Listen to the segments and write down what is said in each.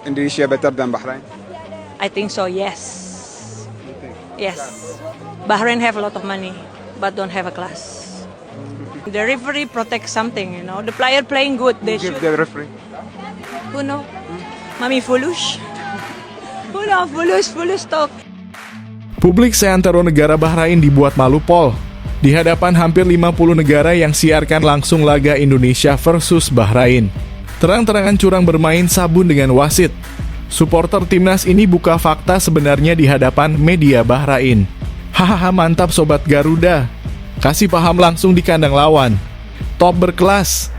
Indonesia better than Bahrain? I think so, yes. Yes. Bahrain have a lot of money, but don't have a class. The referee protects something, you know. The player playing good, they Give should. the referee. Who know? Mami Fulush? Who know? Fulush talk. Publik seantero negara Bahrain dibuat malu pol. Di hadapan hampir 50 negara yang siarkan langsung laga Indonesia versus Bahrain. Terang-terangan curang bermain sabun dengan wasit. Supporter timnas ini buka fakta sebenarnya di hadapan media Bahrain. Hahaha, mantap sobat Garuda. Kasih paham langsung di kandang lawan. Top berkelas.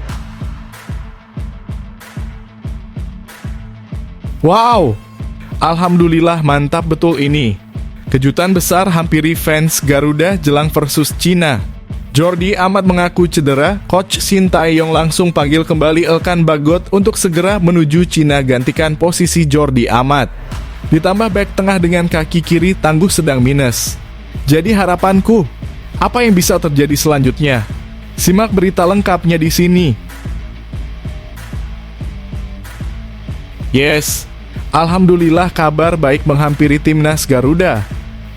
Wow, alhamdulillah mantap betul ini. Kejutan besar hampiri fans Garuda jelang versus Cina. Jordi Amat mengaku cedera, Coach Shin Tae-yong langsung panggil kembali Elkan Bagot untuk segera menuju Cina gantikan posisi Jordi Amat. Ditambah back tengah dengan kaki kiri Tangguh sedang minus. Jadi harapanku, apa yang bisa terjadi selanjutnya? Simak berita lengkapnya di sini. Yes, alhamdulillah kabar baik menghampiri timnas Garuda.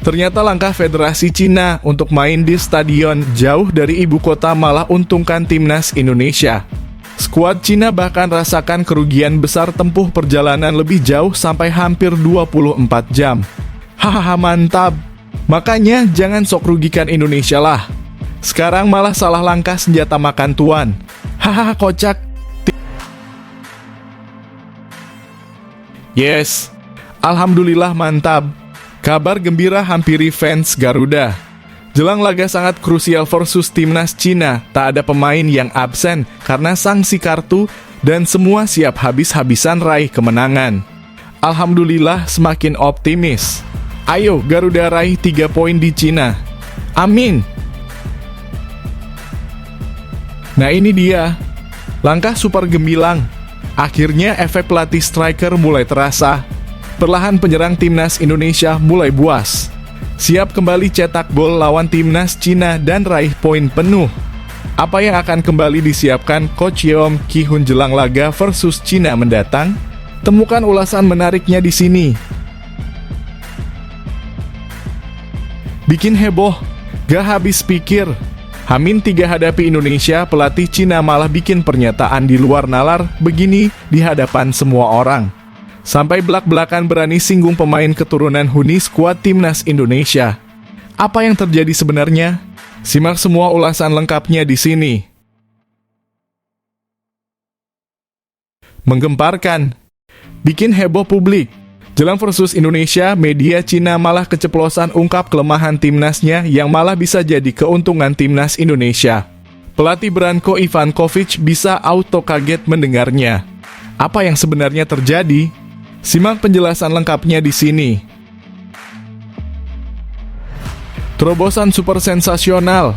Ternyata langkah Federasi Cina untuk main di stadion jauh dari ibu kota malah untungkan timnas Indonesia. Skuad Cina bahkan rasakan kerugian besar tempuh perjalanan lebih jauh sampai hampir 24 jam. Hahaha, mantap. Makanya jangan sok rugikan Indonesia lah. Sekarang malah salah langkah senjata makan tuan. Hahaha, kocak. Yes, alhamdulillah mantap. Kabar gembira hampiri fans Garuda. Jelang laga sangat krusial versus timnas Cina, tak ada pemain yang absen karena sanksi kartu dan semua siap habis-habisan raih kemenangan. Alhamdulillah semakin optimis. Ayo Garuda raih 3 poin di Cina. Amin. Nah ini dia, langkah super gemilang. Akhirnya efek pelatih striker mulai terasa. Perlahan penyerang timnas Indonesia mulai buas. Siap kembali cetak gol lawan timnas Cina dan raih poin penuh. Apa yang akan kembali disiapkan Coach Yeom Ki-hun jelang laga versus Cina mendatang? Temukan ulasan menariknya di sini. Bikin heboh, gak habis pikir. Hamin 3 hadapi Indonesia, pelatih Cina malah bikin pernyataan di luar nalar begini di hadapan semua orang. Sampai belak-belakan berani singgung pemain keturunan Huni skuad timnas Indonesia. Apa yang terjadi sebenarnya? Simak semua ulasan lengkapnya di sini. Menggemparkan, bikin heboh publik. Jelang versus Indonesia, media Cina malah keceplosan ungkap kelemahan timnasnya yang malah bisa jadi keuntungan timnas Indonesia. Pelatih Branko Ivankovic bisa auto kaget mendengarnya. Apa yang sebenarnya terjadi? Simak penjelasan lengkapnya di sini. Terobosan super sensasional.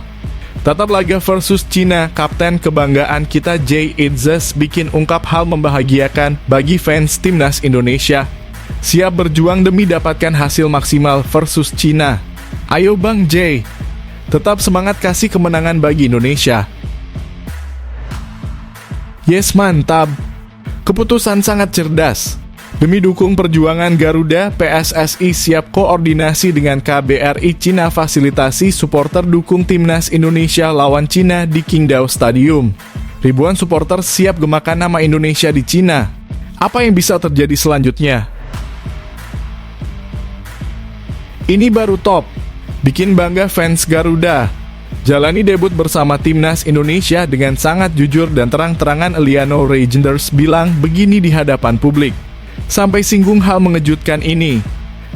Tatap laga versus Cina, kapten kebanggaan kita Jay Itzes bikin ungkap hal membahagiakan bagi fans timnas Indonesia. Siap berjuang demi dapatkan hasil maksimal versus Cina. Ayo Bang Jay, tetap semangat kasih kemenangan bagi Indonesia. Yes, mantap. Keputusan sangat cerdas. Demi dukung perjuangan Garuda, PSSI siap koordinasi dengan KBRI Cina fasilitasi supporter dukung timnas Indonesia lawan Cina di Qingdao Stadium. Ribuan supporter siap gemakan nama Indonesia di Cina. Apa yang bisa terjadi selanjutnya? Ini baru top. Bikin bangga fans Garuda. Jalani debut bersama timnas Indonesia dengan sangat jujur dan terang-terangan. Eliano Regenders bilang begini di hadapan publik. Sampai singgung hal mengejutkan ini.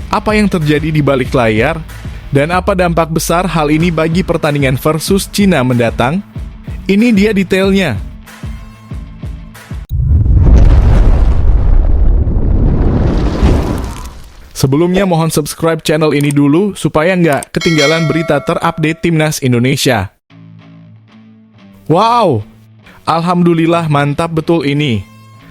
Apa yang terjadi di balik layar? Dan apa dampak besar hal ini bagi pertandingan versus Cina mendatang? Ini dia detailnya. Sebelumnya mohon subscribe channel ini dulu supaya nggak ketinggalan berita terupdate timnas Indonesia. Wow, alhamdulillah mantap betul ini.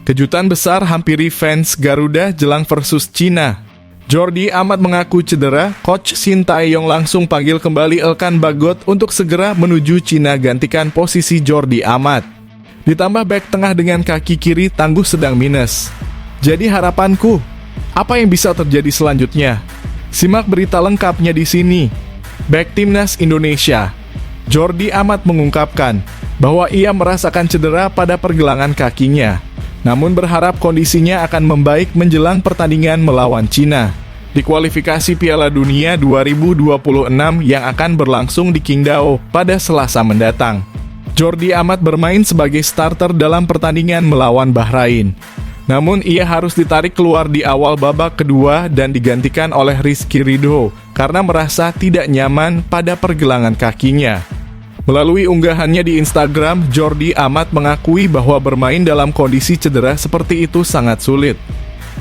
Kejutan besar hampiri fans Garuda jelang versus Cina. Jordi Amat mengaku cedera, Coach Shin Tae-yong langsung panggil kembali Elkan Bagot untuk segera menuju Cina gantikan posisi Jordi Amat. Ditambah back tengah dengan kaki kiri Tangguh sedang minus. Jadi harapanku, apa yang bisa terjadi selanjutnya? Simak berita lengkapnya di sini. Bek Timnas Indonesia, Jordi Amat mengungkapkan bahwa ia merasakan cedera pada pergelangan kakinya, namun berharap kondisinya akan membaik menjelang pertandingan melawan Cina di kualifikasi Piala Dunia 2026 yang akan berlangsung di Qingdao pada Selasa mendatang. Jordi Amat bermain sebagai starter dalam pertandingan melawan Bahrain. Namun ia harus ditarik keluar di awal babak kedua dan digantikan oleh Rizky Ridho karena merasa tidak nyaman pada pergelangan kakinya. Melalui unggahannya di Instagram, Jordi Amat mengakui bahwa bermain dalam kondisi cedera seperti itu sangat sulit.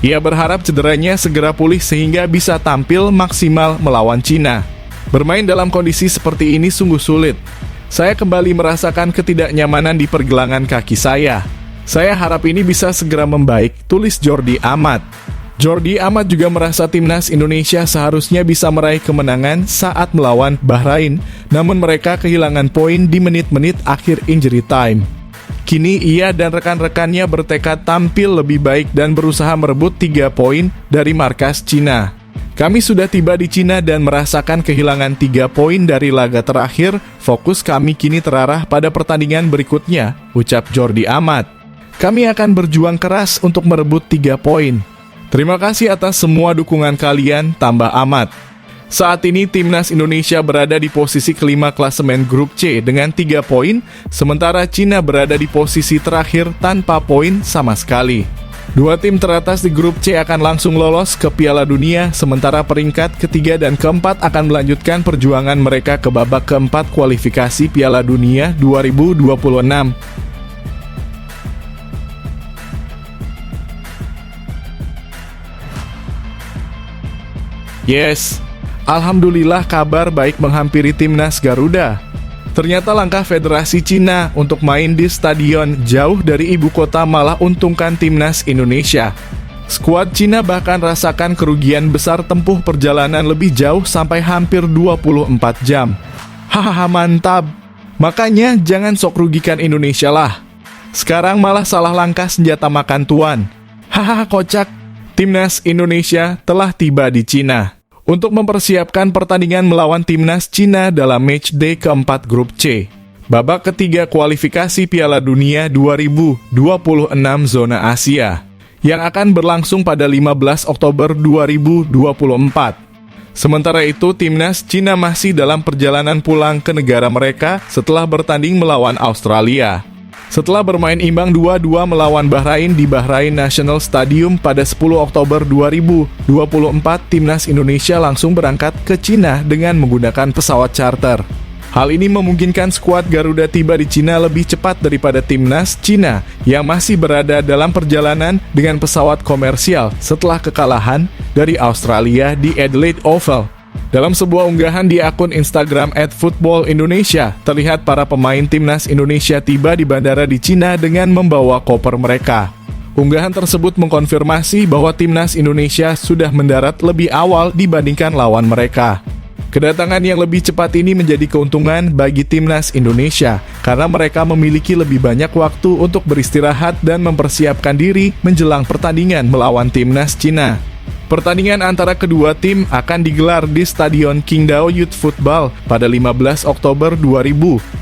Ia berharap cederanya segera pulih sehingga bisa tampil maksimal melawan Cina. Bermain dalam kondisi seperti ini sungguh sulit. Saya kembali merasakan ketidaknyamanan di pergelangan kaki saya. Saya harap ini bisa segera membaik, tulis Jordi Amat. Jordi Amat juga merasa timnas Indonesia seharusnya bisa meraih kemenangan saat melawan Bahrain, namun mereka kehilangan poin di menit-menit akhir injury time. Kini ia dan rekan-rekannya bertekad tampil lebih baik dan berusaha merebut 3 poin dari markas Cina. Kami sudah tiba di Cina dan merasakan kehilangan 3 poin dari laga terakhir, fokus kami kini terarah pada pertandingan berikutnya, ucap Jordi Amat. Kami akan berjuang keras untuk merebut 3 poin. Terima kasih atas semua dukungan kalian, tambah Amat. Saat ini timnas Indonesia berada di posisi kelima klasemen grup C dengan 3 poin, sementara Cina berada di posisi terakhir tanpa poin sama sekali. 2 tim teratas di grup C akan langsung lolos ke Piala Dunia, sementara peringkat ketiga dan keempat akan melanjutkan perjuangan mereka ke babak keempat kualifikasi Piala Dunia 2026. Yes, alhamdulillah kabar baik menghampiri timnas Garuda. Ternyata langkah Federasi Cina untuk main di stadion jauh dari ibu kota malah untungkan timnas Indonesia. Skuad Cina bahkan rasakan kerugian besar tempuh perjalanan lebih jauh sampai hampir 24 jam. Hahaha mantap. Makanya jangan sok rugikan Indonesia lah. Sekarang malah salah langkah senjata makan tuan. Hahaha kocak. Timnas Indonesia telah tiba di Cina untuk mempersiapkan pertandingan melawan timnas Cina dalam matchday keempat grup C, babak ketiga kualifikasi Piala Dunia 2026 zona Asia, yang akan berlangsung pada 15 Oktober 2024. Sementara itu, timnas Cina masih dalam perjalanan pulang ke negara mereka setelah bertanding melawan Australia. Setelah bermain imbang 2-2 melawan Bahrain di Bahrain National Stadium pada 10 Oktober 2024, timnas Indonesia langsung berangkat ke Cina dengan menggunakan pesawat charter. Hal ini memungkinkan skuad Garuda tiba di Cina lebih cepat daripada timnas Cina yang masih berada dalam perjalanan dengan pesawat komersial setelah kekalahan dari Australia di Adelaide Oval. Dalam sebuah unggahan di akun Instagram @footballindonesia, terlihat para pemain timnas Indonesia tiba di bandara di Cina dengan membawa koper mereka. Unggahan tersebut mengkonfirmasi bahwa timnas Indonesia sudah mendarat lebih awal dibandingkan lawan mereka. Kedatangan yang lebih cepat ini menjadi keuntungan bagi timnas Indonesia karena mereka memiliki lebih banyak waktu untuk beristirahat dan mempersiapkan diri menjelang pertandingan melawan timnas Cina. Pertandingan antara kedua tim akan digelar di Stadion Qingdao Youth Football pada 15 Oktober 2024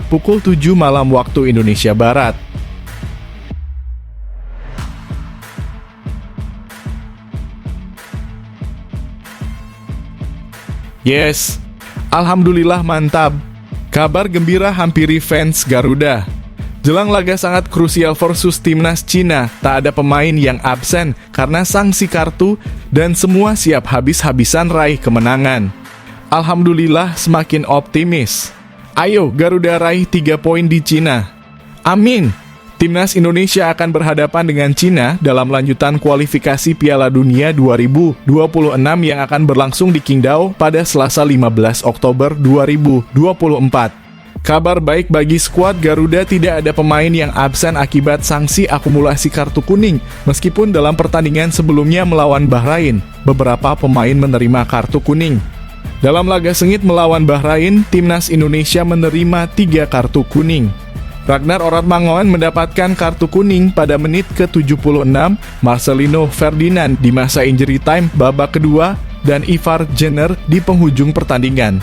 pukul 7 malam waktu Indonesia Barat. Yes, alhamdulillah mantap. Kabar gembira hampiri fans Garuda. Jelang laga sangat krusial versus timnas Cina, tak ada pemain yang absen karena sanksi kartu dan semua siap habis-habisan raih kemenangan. Alhamdulillah semakin optimis. Ayo Garuda raih 3 poin di Cina. Amin. Timnas Indonesia akan berhadapan dengan Cina dalam lanjutan kualifikasi Piala Dunia 2026 yang akan berlangsung di Qingdao pada Selasa 15 Oktober 2024. Kabar baik bagi skuad Garuda, tidak ada pemain yang absen akibat sanksi akumulasi kartu kuning. Meskipun dalam pertandingan sebelumnya melawan Bahrain, beberapa pemain menerima kartu kuning. Dalam laga sengit melawan Bahrain, timnas Indonesia menerima 3 kartu kuning. Ragnar Oratmangoen mendapatkan kartu kuning pada menit ke-76, Marcelino Ferdinand di masa injury time babak kedua, dan Ivar Jenner di penghujung pertandingan.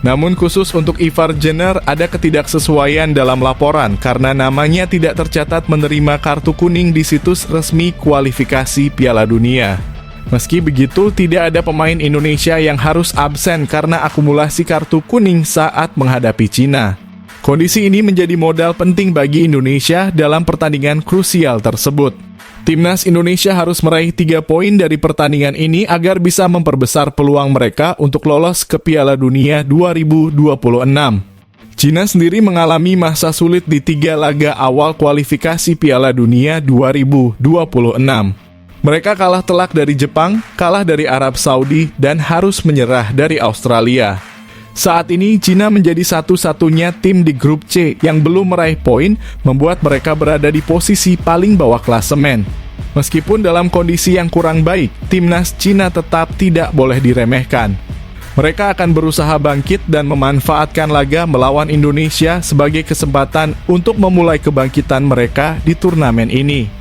Namun khusus untuk Ivar Jenner ada ketidaksesuaian dalam laporan karena namanya tidak tercatat menerima kartu kuning di situs resmi kualifikasi Piala Dunia. Meski begitu, tidak ada pemain Indonesia yang harus absen karena akumulasi kartu kuning saat menghadapi Cina. Kondisi ini menjadi modal penting bagi Indonesia dalam pertandingan krusial tersebut. Timnas Indonesia harus meraih 3 poin dari pertandingan ini agar bisa memperbesar peluang mereka untuk lolos ke Piala Dunia 2026. Cina sendiri mengalami masa sulit di 3 laga awal kualifikasi Piala Dunia 2026. Mereka kalah telak dari Jepang, kalah dari Arab Saudi, dan harus menyerah dari Australia. Saat ini, Cina menjadi satu-satunya tim di grup C yang belum meraih poin, membuat mereka berada di posisi paling bawah klasemen. Meskipun dalam kondisi yang kurang baik, timnas Cina tetap tidak boleh diremehkan. Mereka akan berusaha bangkit dan memanfaatkan laga melawan Indonesia sebagai kesempatan untuk memulai kebangkitan mereka di turnamen ini.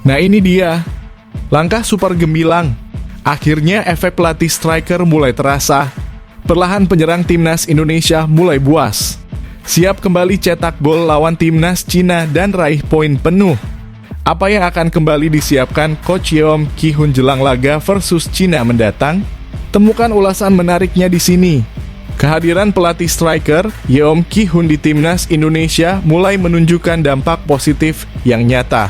Nah ini dia, langkah super gemilang. Akhirnya efek pelatih striker mulai terasa. Perlahan penyerang timnas Indonesia mulai buas. Siap kembali cetak gol lawan timnas Cina dan raih poin penuh. Apa yang akan kembali disiapkan Coach Yeom Ki-hun jelang laga versus Cina mendatang? Temukan ulasan menariknya di sini. Kehadiran pelatih striker Yeom Ki-hun di timnas Indonesia mulai menunjukkan dampak positif yang nyata.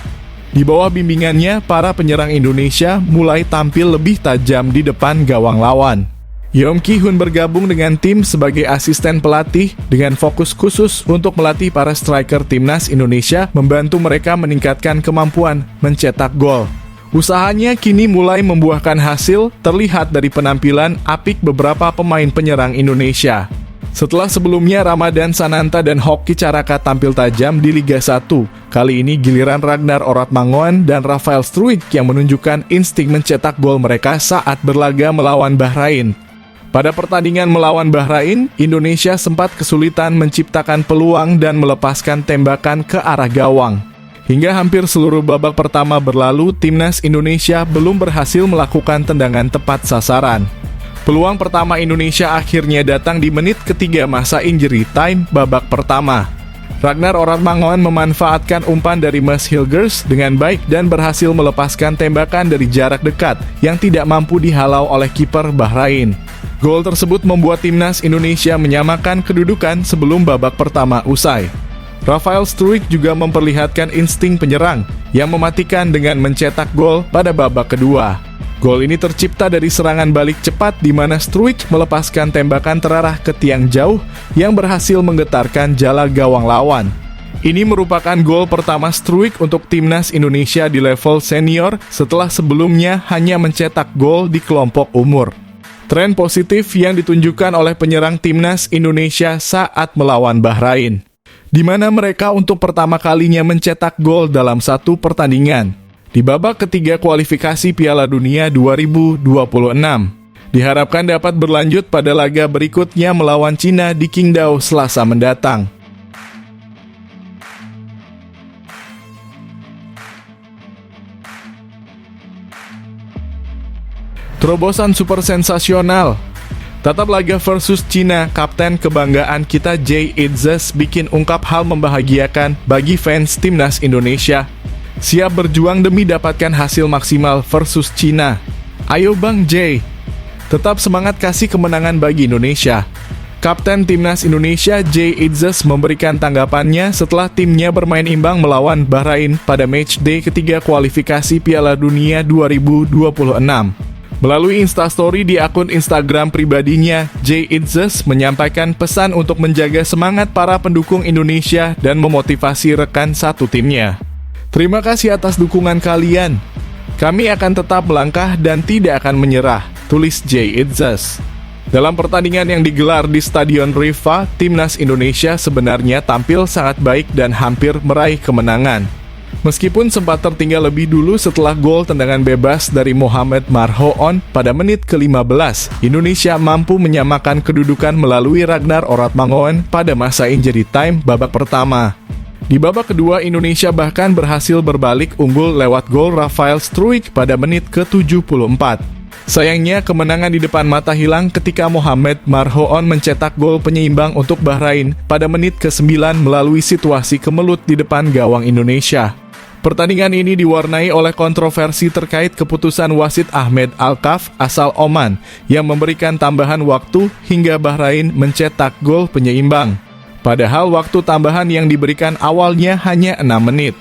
Di bawah bimbingannya, para penyerang Indonesia mulai tampil lebih tajam di depan gawang lawan. Yeom Ki-hun bergabung dengan tim sebagai asisten pelatih dengan fokus khusus untuk melatih para striker timnas Indonesia, membantu mereka meningkatkan kemampuan mencetak gol. Usahanya kini mulai membuahkan hasil, terlihat dari penampilan apik beberapa pemain penyerang Indonesia. Setelah sebelumnya Ramadan Sananta dan Hoki Caraka tampil tajam di Liga 1, kali ini giliran Ragnar Oratmangoen dan Rafael Struijk yang menunjukkan insting mencetak gol mereka saat berlaga melawan Bahrain. Pada pertandingan melawan Bahrain, Indonesia sempat kesulitan menciptakan peluang dan melepaskan tembakan ke arah gawang. Hingga hampir seluruh babak pertama berlalu, timnas Indonesia belum berhasil melakukan tendangan tepat sasaran. Peluang pertama Indonesia akhirnya datang di menit ketiga masa injury time babak pertama. Ragnar Oratmangoen memanfaatkan umpan dari Mas Hilgers dengan baik dan berhasil melepaskan tembakan dari jarak dekat yang tidak mampu dihalau oleh kiper Bahrain. Gol tersebut membuat timnas Indonesia menyamakan kedudukan sebelum babak pertama usai. Rafael Struijk juga memperlihatkan insting penyerang yang mematikan dengan mencetak gol pada babak kedua. Gol ini tercipta dari serangan balik cepat di mana Struijk melepaskan tembakan terarah ke tiang jauh yang berhasil menggetarkan jala gawang lawan. Ini merupakan gol pertama Struijk untuk timnas Indonesia di level senior setelah sebelumnya hanya mencetak gol di kelompok umur. Tren positif yang ditunjukkan oleh penyerang timnas Indonesia saat melawan Bahrain, di mana mereka untuk pertama kalinya mencetak gol dalam satu pertandingan di babak ketiga kualifikasi Piala Dunia 2026. Diharapkan dapat berlanjut pada laga berikutnya melawan Cina di Qingdao Selasa mendatang. Terobosan super sensasional. Tatap laga versus Cina, kapten kebanggaan kita Jay Itzes bikin ungkap hal membahagiakan bagi fans timnas Indonesia. Siap berjuang demi dapatkan hasil maksimal versus Cina. Ayo Bang Jay, tetap semangat kasih kemenangan bagi Indonesia. Kapten timnas Indonesia Jay Itzes memberikan tanggapannya setelah timnya bermain imbang melawan Bahrain pada matchday ketiga kualifikasi Piala Dunia 2026. Melalui Instastory di akun Instagram pribadinya, Jay Itzes menyampaikan pesan untuk menjaga semangat para pendukung Indonesia dan memotivasi rekan satu timnya. Terima kasih atas dukungan kalian. Kami akan tetap melangkah dan tidak akan menyerah, tulis Jay Itzes. Dalam pertandingan yang digelar di Stadion Riva, timnas Indonesia sebenarnya tampil sangat baik dan hampir meraih kemenangan. Meskipun sempat tertinggal lebih dulu setelah gol tendangan bebas dari Mohamed Marhoon pada menit ke-15, Indonesia mampu menyamakan kedudukan melalui Ragnar Oratmangoen pada masa injury time babak pertama. Di babak kedua, Indonesia bahkan berhasil berbalik unggul lewat gol Rafael Struijk pada menit ke-74. Sayangnya, kemenangan di depan mata hilang ketika Mohamed Marhoon mencetak gol penyeimbang untuk Bahrain pada menit ke-9 melalui situasi kemelut di depan gawang Indonesia. Pertandingan ini diwarnai oleh kontroversi terkait keputusan wasit Ahmed Alkaf asal Oman yang memberikan tambahan waktu hingga Bahrain mencetak gol penyeimbang. Padahal waktu tambahan yang diberikan awalnya hanya 6 menit.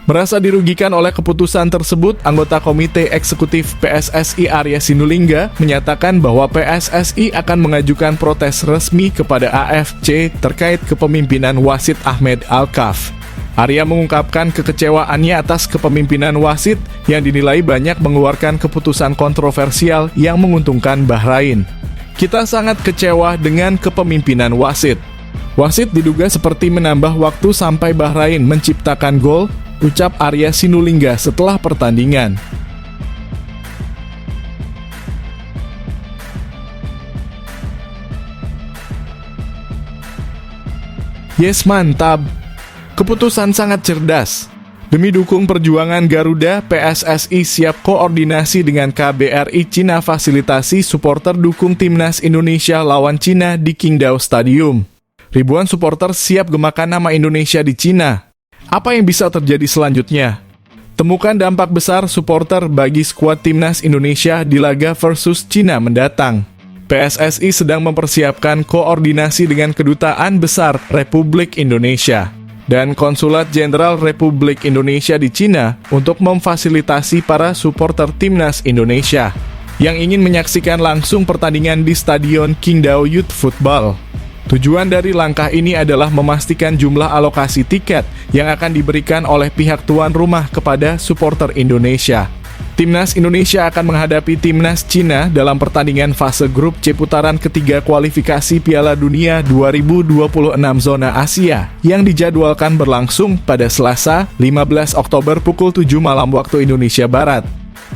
Merasa dirugikan oleh keputusan tersebut, anggota Komite Eksekutif PSSI Arya Sinulinga menyatakan bahwa PSSI akan mengajukan protes resmi kepada AFC terkait kepemimpinan wasit Ahmed Alkaf. Arya mengungkapkan kekecewaannya atas kepemimpinan wasit yang dinilai banyak mengeluarkan keputusan kontroversial yang menguntungkan Bahrain. Kita sangat kecewa dengan kepemimpinan wasit. Wasit diduga seperti menambah waktu sampai Bahrain menciptakan gol, ucap Arya Sinulinga setelah pertandingan. Yes, mantap. Keputusan sangat cerdas. Demi dukung perjuangan Garuda, PSSI siap koordinasi dengan KBRI Cina fasilitasi supporter dukung Timnas Indonesia lawan Cina di Qingdao Stadium. Ribuan supporter siap gemakan nama Indonesia di Cina. Apa yang bisa terjadi selanjutnya? Temukan dampak besar supporter bagi skuad Timnas Indonesia di laga versus Cina mendatang. PSSI sedang mempersiapkan koordinasi dengan Kedutaan Besar Republik Indonesia dan Konsulat Jenderal Republik Indonesia di Cina untuk memfasilitasi para supporter Timnas Indonesia yang ingin menyaksikan langsung pertandingan di Stadion Qingdao Youth Football. Tujuan dari langkah ini adalah memastikan jumlah alokasi tiket yang akan diberikan oleh pihak tuan rumah kepada supporter Indonesia. Timnas Indonesia akan menghadapi Timnas Cina dalam pertandingan fase grup C putaran ketiga kualifikasi Piala Dunia 2026 zona Asia yang dijadwalkan berlangsung pada Selasa, 15 Oktober pukul 7 malam waktu Indonesia Barat.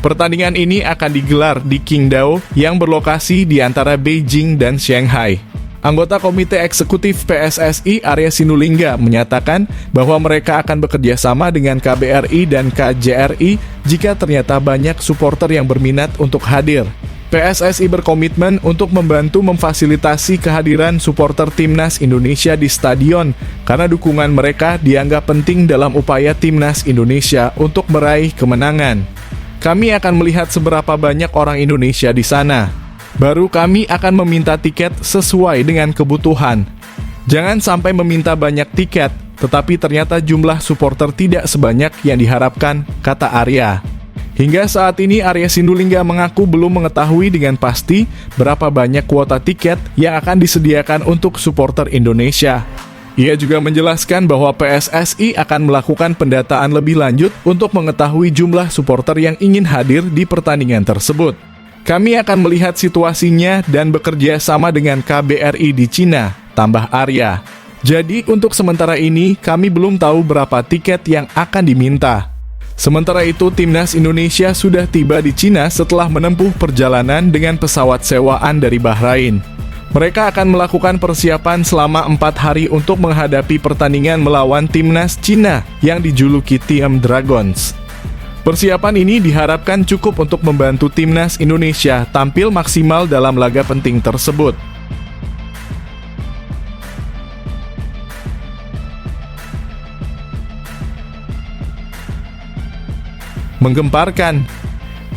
Pertandingan ini akan digelar di Qingdao yang berlokasi di antara Beijing dan Shanghai. Anggota Komite Eksekutif PSSI Arya Sinulinga menyatakan bahwa mereka akan bekerja sama dengan KBRI dan KJRI jika ternyata banyak supporter yang berminat untuk hadir. PSSI berkomitmen untuk membantu memfasilitasi kehadiran supporter Timnas Indonesia di stadion karena dukungan mereka dianggap penting dalam upaya Timnas Indonesia untuk meraih kemenangan. Kami akan melihat seberapa banyak orang Indonesia di sana. Baru kami akan meminta tiket sesuai dengan kebutuhan. Jangan sampai meminta banyak tiket, tetapi ternyata jumlah supporter tidak sebanyak yang diharapkan, kata Arya. Hingga saat ini Arya Sinulinga mengaku belum mengetahui dengan pasti berapa banyak kuota tiket yang akan disediakan untuk supporter Indonesia. Ia juga menjelaskan bahwa PSSI akan melakukan pendataan lebih lanjut untuk mengetahui jumlah supporter yang ingin hadir di pertandingan tersebut. Kami akan melihat situasinya dan bekerja sama dengan KBRI di Cina, tambah Arya. Jadi untuk sementara ini kami belum tahu berapa tiket yang akan diminta. Sementara itu Timnas Indonesia sudah tiba di Cina setelah menempuh perjalanan dengan pesawat sewaan dari Bahrain. Mereka akan melakukan persiapan selama 4 hari untuk menghadapi pertandingan melawan Timnas Cina yang dijuluki Team Dragons. Persiapan ini diharapkan cukup untuk membantu Timnas Indonesia tampil maksimal dalam laga penting tersebut. Menggemparkan,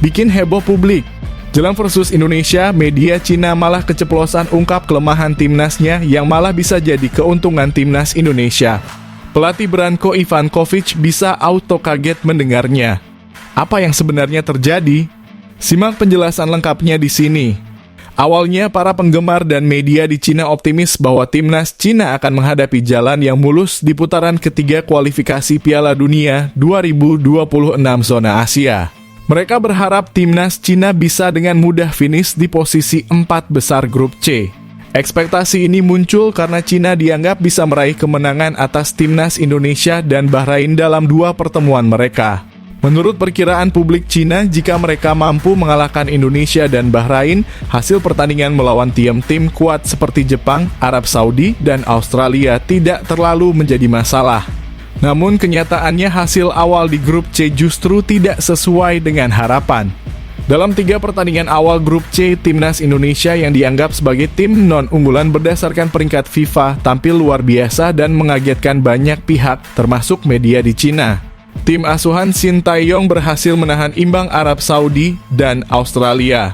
bikin heboh publik. Jelang versus Indonesia, media Cina malah keceplosan ungkap kelemahan timnasnya yang malah bisa jadi keuntungan Timnas Indonesia. Pelatih Branko Ivankovic bisa auto kaget mendengarnya. Apa yang sebenarnya terjadi? Simak penjelasan lengkapnya di sini. Awalnya, para penggemar dan media di Cina optimis bahwa Timnas Cina akan menghadapi jalan yang mulus di putaran ketiga kualifikasi Piala Dunia 2026 zona Asia. Mereka berharap Timnas Cina bisa dengan mudah finish di posisi 4 besar grup C. Ekspektasi ini muncul karena Cina dianggap bisa meraih kemenangan atas timnas Indonesia dan Bahrain dalam 2 pertemuan mereka. Menurut perkiraan publik Cina, jika mereka mampu mengalahkan Indonesia dan Bahrain, hasil pertandingan melawan tim-tim kuat seperti Jepang, Arab Saudi, dan Australia tidak terlalu menjadi masalah. Namun kenyataannya hasil awal di grup C justru tidak sesuai dengan harapan. Dalam 3 pertandingan awal grup C, timnas Indonesia yang dianggap sebagai tim non-unggulan berdasarkan peringkat FIFA tampil luar biasa dan mengagetkan banyak pihak, termasuk media di Cina. Tim asuhan Shin Tae-yong berhasil menahan imbang Arab Saudi dan Australia.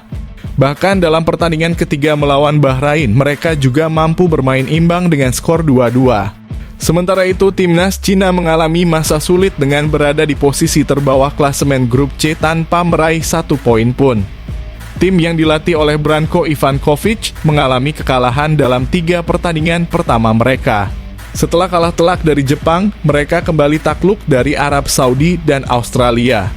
Bahkan dalam pertandingan ketiga melawan Bahrain, mereka juga mampu bermain imbang dengan skor 2-2. Sementara itu, timnas Cina mengalami masa sulit dengan berada di posisi terbawah klasemen grup C tanpa meraih 1 poin pun. Tim yang dilatih oleh Branko Ivankovic mengalami kekalahan dalam 3 pertandingan pertama mereka. Setelah kalah telak dari Jepang, mereka kembali takluk dari Arab Saudi dan Australia.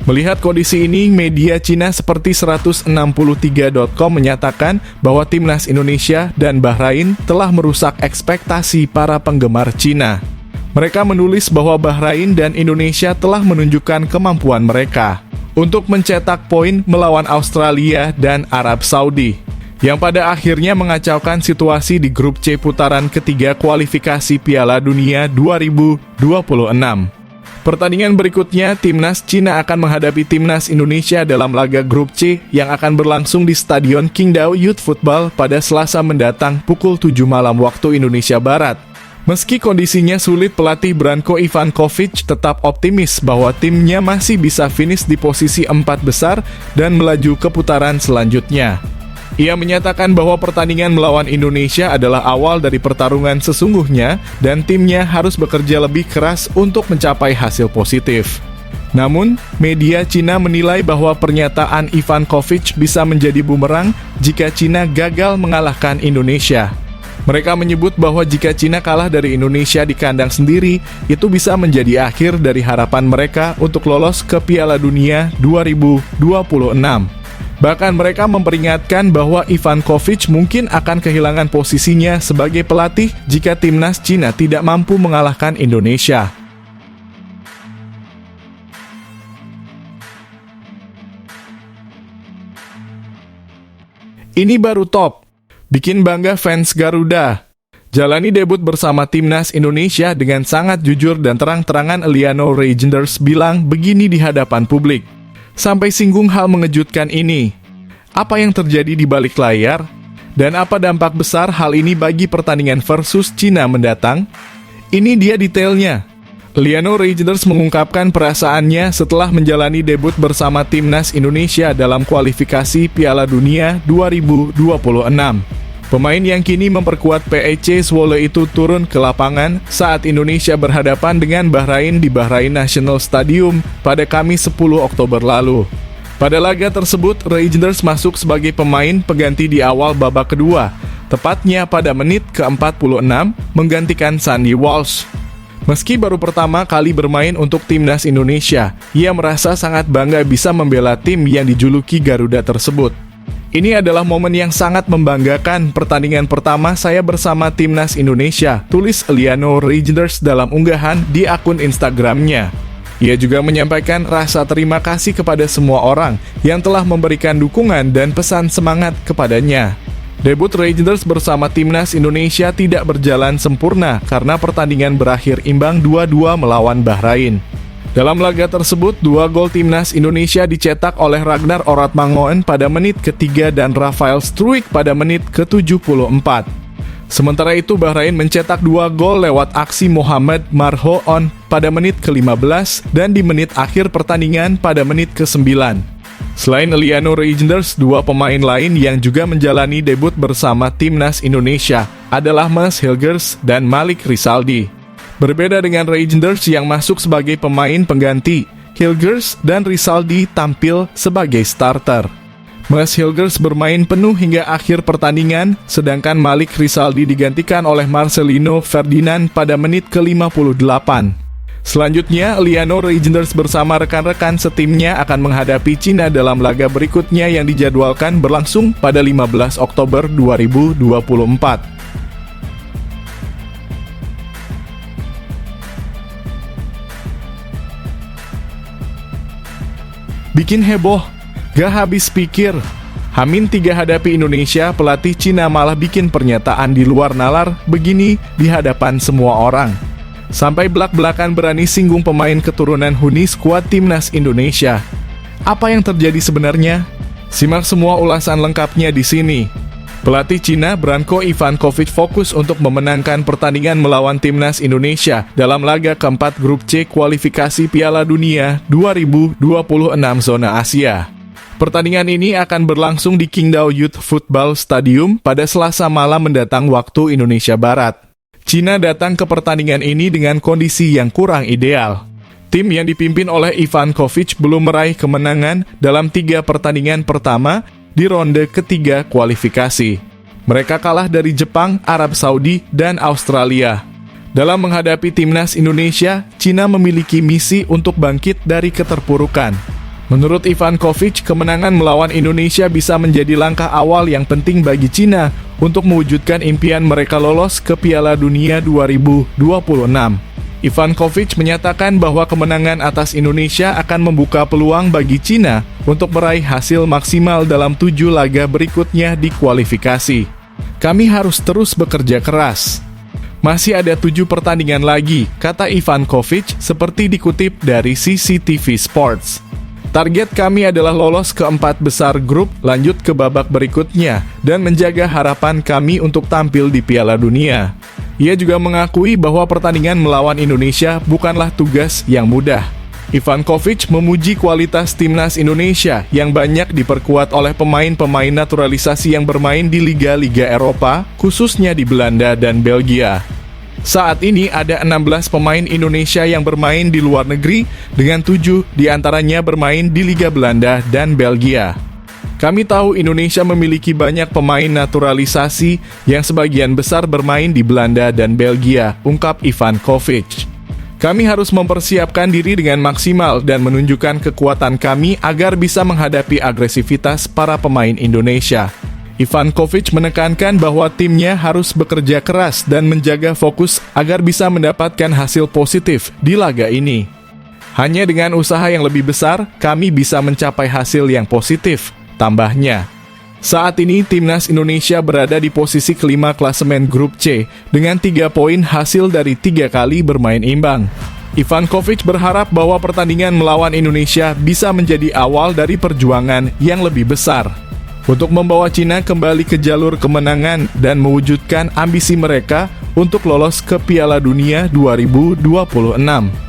Melihat kondisi ini, media Cina seperti 163.com menyatakan bahwa timnas Indonesia dan Bahrain telah merusak ekspektasi para penggemar Cina. Mereka menulis bahwa Bahrain dan Indonesia telah menunjukkan kemampuan mereka untuk mencetak poin melawan Australia dan Arab Saudi, yang pada akhirnya mengacaukan situasi di grup C putaran ketiga kualifikasi Piala Dunia 2026. Pertandingan berikutnya, timnas Cina akan menghadapi timnas Indonesia dalam laga grup C yang akan berlangsung di Stadion Qingdao Youth Football pada Selasa mendatang pukul 7 malam waktu Indonesia Barat. Meski kondisinya sulit, pelatih Branko Ivankovic tetap optimis bahwa timnya masih bisa finish di posisi 4 besar dan melaju ke putaran selanjutnya. Ia menyatakan bahwa pertandingan melawan Indonesia adalah awal dari pertarungan sesungguhnya dan timnya harus bekerja lebih keras untuk mencapai hasil positif. Namun, media Cina menilai bahwa pernyataan Ivankovic bisa menjadi bumerang jika Cina gagal mengalahkan Indonesia. Mereka menyebut bahwa jika Cina kalah dari Indonesia di kandang sendiri, itu bisa menjadi akhir dari harapan mereka untuk lolos ke Piala Dunia 2026. Bahkan mereka memperingatkan bahwa Ivankovic mungkin akan kehilangan posisinya sebagai pelatih jika timnas Cina tidak mampu mengalahkan Indonesia. Ini baru top. Bikin bangga fans Garuda. Jalani debut bersama timnas Indonesia dengan sangat jujur dan terang-terangan. Eliano Reijnders bilang begini di hadapan publik. Sampai singgung hal mengejutkan ini. Apa yang terjadi di balik layar? Dan apa dampak besar hal ini bagi pertandingan versus Cina mendatang? Ini dia detailnya. Eliano Reijnders mengungkapkan perasaannya setelah menjalani debut bersama timnas Indonesia dalam kualifikasi Piala Dunia 2026. Pemain yang kini memperkuat PEC Zwolle itu turun ke lapangan saat Indonesia berhadapan dengan Bahrain di Bahrain National Stadium pada Kamis 10 Oktober lalu. Pada laga tersebut, Reijnders masuk sebagai pemain pengganti di awal babak kedua, tepatnya pada menit ke-46, menggantikan Sandy Walsh. Meski baru pertama kali bermain untuk timnas Indonesia, ia merasa sangat bangga bisa membela tim yang dijuluki Garuda tersebut. Ini adalah momen yang sangat membanggakan. Pertandingan pertama saya bersama timnas Indonesia, tulis Eliano Reijnders dalam unggahan di akun Instagramnya. Ia juga menyampaikan rasa terima kasih kepada semua orang yang telah memberikan dukungan dan pesan semangat kepadanya. Debut Reijnders bersama timnas Indonesia tidak berjalan sempurna karena pertandingan berakhir imbang 2-2 melawan Bahrain. Dalam laga tersebut, 2 gol timnas Indonesia dicetak oleh Ragnar Oratmangoen pada menit ke-3 dan Rafael Struijk pada menit ke-74. Sementara itu, Bahrain mencetak 2 gol lewat aksi Mohamed Marhoon pada menit ke-15 dan di menit akhir pertandingan pada menit ke-9. Selain Eliano Reijnders, 2 pemain lain yang juga menjalani debut bersama timnas Indonesia adalah Mas Hilgers dan Malik Rizaldi. Berbeda dengan Reijnders yang masuk sebagai pemain pengganti, Hilgers dan Rizaldi tampil sebagai starter. Mas Hilgers bermain penuh hingga akhir pertandingan, sedangkan Malik Rizaldi digantikan oleh Marcelino Ferdinand pada menit ke-58. Selanjutnya, Liano Rangers bersama rekan-rekan setimnya akan menghadapi Cina dalam laga berikutnya yang dijadwalkan berlangsung pada 15 Oktober 2024. Bikin heboh, gak habis pikir. Hamin 3 hadapi Indonesia, pelatih Cina malah bikin pernyataan di luar nalar begini di hadapan semua orang. Sampai belak-belakan berani singgung pemain keturunan Huni skuad timnas Indonesia. Apa yang terjadi sebenarnya? Simak semua ulasan lengkapnya di sini. Pelatih Cina Branko Ivankovic fokus untuk memenangkan pertandingan melawan timnas Indonesia dalam laga keempat grup C kualifikasi Piala Dunia 2026 zona Asia. Pertandingan ini akan berlangsung di Qingdao Youth Football Stadium pada Selasa malam mendatang waktu Indonesia Barat. Cina datang ke pertandingan ini dengan kondisi yang kurang ideal. Tim yang dipimpin oleh Ivankovic belum meraih kemenangan dalam 3 pertandingan pertama di ronde ketiga kualifikasi. Mereka kalah dari Jepang, Arab Saudi, dan Australia. Dalam menghadapi timnas Indonesia, Cina memiliki misi untuk bangkit dari keterpurukan. Menurut Ivankovic, kemenangan melawan Indonesia bisa menjadi langkah awal yang penting bagi Cina untuk mewujudkan impian mereka lolos ke Piala Dunia 2026. Ivankovic menyatakan bahwa kemenangan atas Indonesia akan membuka peluang bagi Cina untuk meraih hasil maksimal dalam 7 laga berikutnya di kualifikasi. Kami harus terus bekerja keras. Masih ada 7 pertandingan lagi, kata Ivankovic seperti dikutip dari CCTV Sports. Target kami adalah lolos ke 4 besar grup, lanjut ke babak berikutnya, dan menjaga harapan kami untuk tampil di Piala Dunia. Ia juga mengakui bahwa pertandingan melawan Indonesia bukanlah tugas yang mudah. Ivankovic memuji kualitas timnas Indonesia yang banyak diperkuat oleh pemain-pemain naturalisasi yang bermain di liga-liga Eropa, khususnya di Belanda dan Belgia. Saat ini ada 16 pemain Indonesia yang bermain di luar negeri, dengan 7 diantaranya bermain di Liga Belanda dan Belgia. Kami tahu Indonesia memiliki banyak pemain naturalisasi yang sebagian besar bermain di Belanda dan Belgia, ungkap Ivankovic. Kami harus mempersiapkan diri dengan maksimal dan menunjukkan kekuatan kami agar bisa menghadapi agresivitas para pemain Indonesia. Ivankovic menekankan bahwa timnya harus bekerja keras dan menjaga fokus agar bisa mendapatkan hasil positif di laga ini. Hanya dengan usaha yang lebih besar, kami bisa mencapai hasil yang positif, tambahnya. Saat ini, timnas Indonesia berada di posisi kelima klasemen grup C dengan 3 poin hasil dari 3 kali bermain imbang. Ivankovic berharap bahwa pertandingan melawan Indonesia bisa menjadi awal dari perjuangan yang lebih besar untuk membawa Cina kembali ke jalur kemenangan dan mewujudkan ambisi mereka untuk lolos ke Piala Dunia 2026.